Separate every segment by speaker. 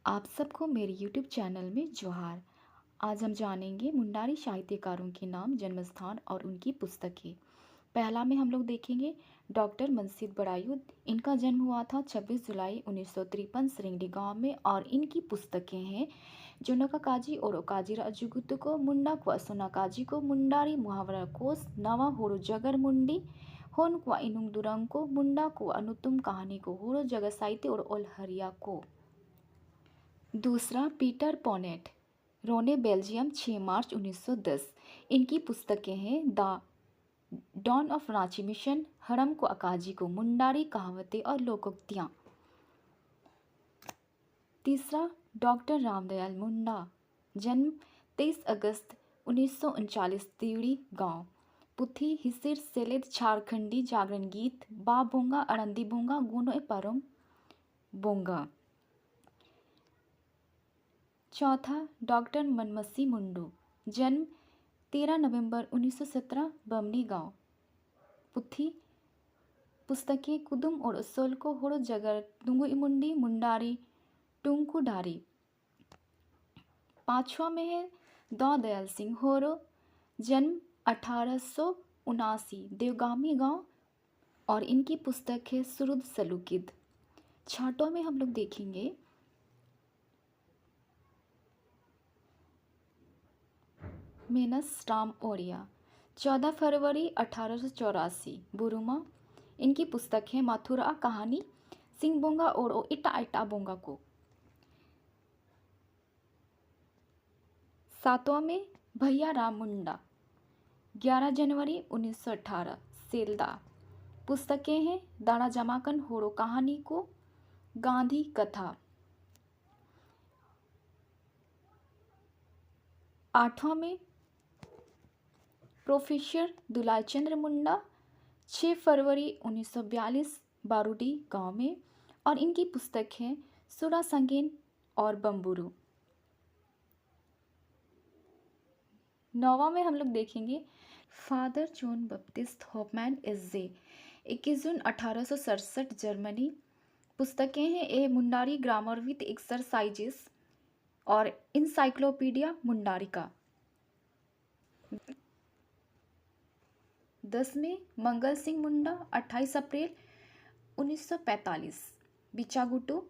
Speaker 1: आप सबको मेरे YouTube चैनल में जोहार। आज हम जानेंगे मुंडारी साहित्यकारों के नाम, जन्मस्थान और उनकी पुस्तकें। पहला में हम लोग देखेंगे डॉक्टर मनसीब बड़ायू। इनका जन्म हुआ था 26 जुलाई 1953 सिरिंगडी गांव में और इनकी पुस्तकें हैं जोनका काजी और काजी राजुगुतु को मुंडा क्वा सोना काजी को मुंडारी मुहावरा कोस नवा होरो जगर मुंडी होन क्वा इनुंग दुरंग को मुंडा को अनुतुम कहानी को होरो जगर साहित्य और ओलहरिया को। दूसरा पीटर पोनेट, रोने बेल्जियम 6 मार्च 1910। इनकी पुस्तकें हैं the dawn of Ranchi mission, हड़म को अकाजी को मुंडारी कहावतें और लोकोक्तियाँ। तीसरा डॉक्टर रामदयाल मुंडा, जन्म 23 अगस्त 1939 तिवड़ी गांव। पुथी हिसिर सेलेद झारखंडी जागरण गीत बा बोंगा अड़ंदी बोंगा गुनो परम बोंगा। चौथा डॉक्टर मनमसी मुंडू, जन्म 13 नवंबर 1917 बमनी गांव। पुस्तकें कुदुम और उसल को होड़ो जगर दुंगु मुंडी मुंडारी टुंकु डारी। पांचवा में है दौ दयाल सिंह होरो, जन्म 1879 देवगामी गांव और इनकी पुस्तक है सुरुद सलूकिद। छाटों में हम लोग देखेंगे मेनस राम ओरिया, 14 फरवरी 1884 बुरुमा। इनकी पुस्तक है मथुरा कहानी सिंह बोंगा और ओ इटा इटा बोंगा को। सातवां में भैया राम मुंडा, 11 जनवरी 1918 सेल्दा। पुस्तकें हैं दाना जमाकन होरो कहानी को गांधी कथा। आठवां में प्रोफेसर दुलाल चंद्र मुंडा, 6 फरवरी 1942 बारूडी गांव में और इनकी पुस्तक है सुरा संगीन और बम्बुरू। नौवां में हम लोग देखेंगे father John Baptist Hoffman SJ, 21 जून 1867 जर्मनी। पुस्तकें हैं a Mundari grammar with exercises और इंसाइक्लोपीडिया मुंडारिका। 10 में मंगल सिंह मुंडा, 28 अप्रैल 1945 बिचागुटू।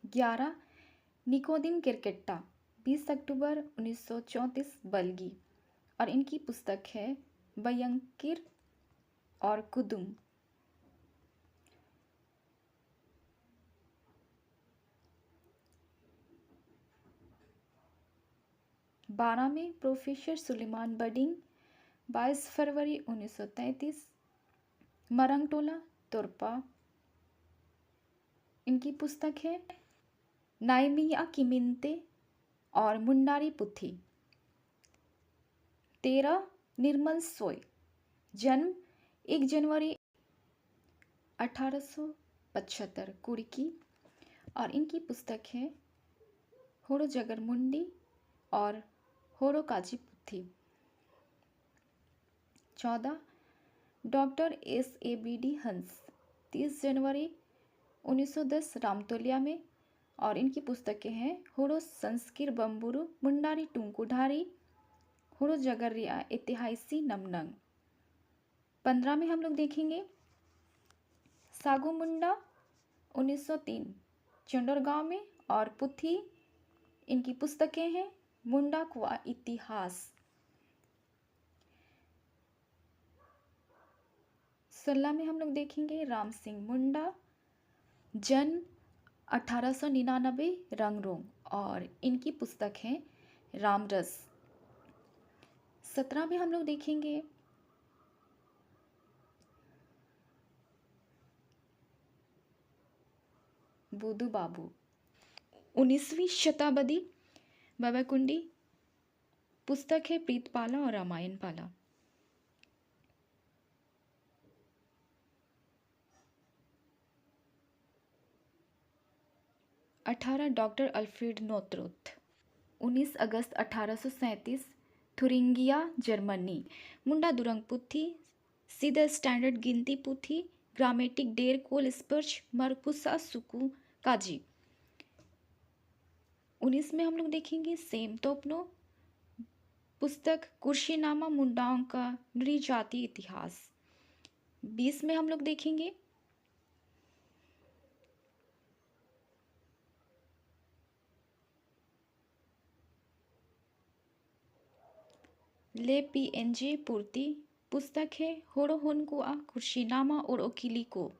Speaker 1: 11 निकोदिम किरकेट्टा, 20 अक्टूबर 1934 बल्गी और इनकी पुस्तक है बयंकिर और कुदुम। 12 में प्रोफेसर सुलेमान बडिंग, 22 फरवरी 1933 मरंगटोला तुरपा। इनकी पुस्तक है नाइमिया किमिनते और मुंडारी पुथी। 13 निर्मल सोय, जन्म 1 जनवरी 1875 कुड़की और इनकी पुस्तक है होरो जगर मुंडी और होरो काजी पुथी। 14 डॉक्टर SABD हंस, 30 जनवरी 1910 रामतोलिया में और इनकी पुस्तकें हैं होरो संस्किर बम्बुरु मुंडारी टुंकुढारी होरो जगरिया इतिहासी नमनंग। 15 में हम लोग देखेंगे सागु मुंडा, 1903 चंडोरगांव में और पुथी इनकी पुस्तकें हैं मुंडा क्वा इतिहास। 16 में हम लोग देखेंगे राम सिंह मुंडा, जन्म 1899 रंगरोंग और इनकी पुस्तक है रामरस। 17 में हम लोग देखेंगे बुधु बाबू, 19वीं शताब्दी बाबाकुंडी। पुस्तक है प्रीतपाला और रामायण पाला। 18 डॉक्टर अल्फ्रेड नोत्रोथ, 19 अगस्त 1837 थुरिंगिया जर्मनी। मुंडा दुरंग पुथी, सीधा स्टैंडर्ड गिनती पुथी, ग्रामेटिक डेर कोल स्पर्श मरपुसा सुकु काजी। 19 में हम लोग देखेंगे सेम तोपनो पुस्तक कुर्शीनामा मुंडाओं का नृजाति इतिहास। 20 में हम लोग देखेंगे ले पीएनजे पूर्ति पुस्तक है होड़ो होनकुआ कुर्शीनामा और ओकिली को।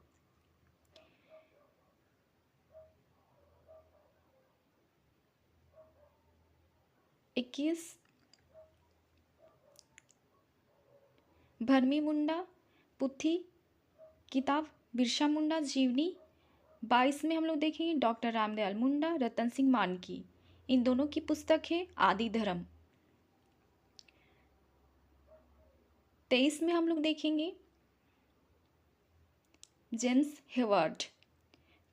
Speaker 1: 21 भरमी मुंडा पुथी किताब बिरसा मुंडा जीवनी। 22 में हम लोग देखेंगे डॉक्टर रामदयाल मुंडा रतन सिंह मानकी, इन दोनों की पुस्तक है आदि धर्म। 23 में हम लोग देखेंगे जेम्स हेवर्ड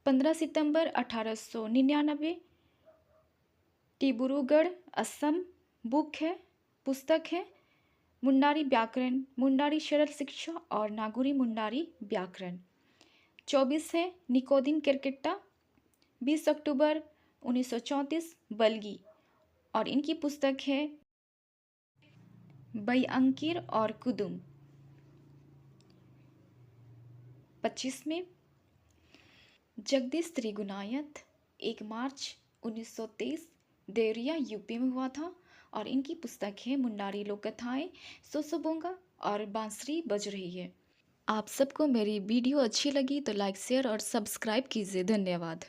Speaker 1: 15 सितंबर 1899 डिब्रूगढ़ असम। बुक है पुस्तक है मुंडारी व्याकरण मुंडारी सरल शिक्षा और नागुरी मुंडारी व्याकरण। 24 है निकोदिन केरकेट्टा 20 अक्टूबर 1934 बल्गी, और इनकी पुस्तक है बैअंकिर और कुदुम। 25 में जगदीश त्रिगुणायत 1 मार्च 1923 देवरिया यूपी में हुआ था, और इनकी पुस्तक है मुंडारी लोक कथाएं सोसोबोंगा और बांसुरी बज रही है। आप सबको मेरी वीडियो अच्छी लगी तो लाइक शेयर और सब्सक्राइब कीजिए। धन्यवाद।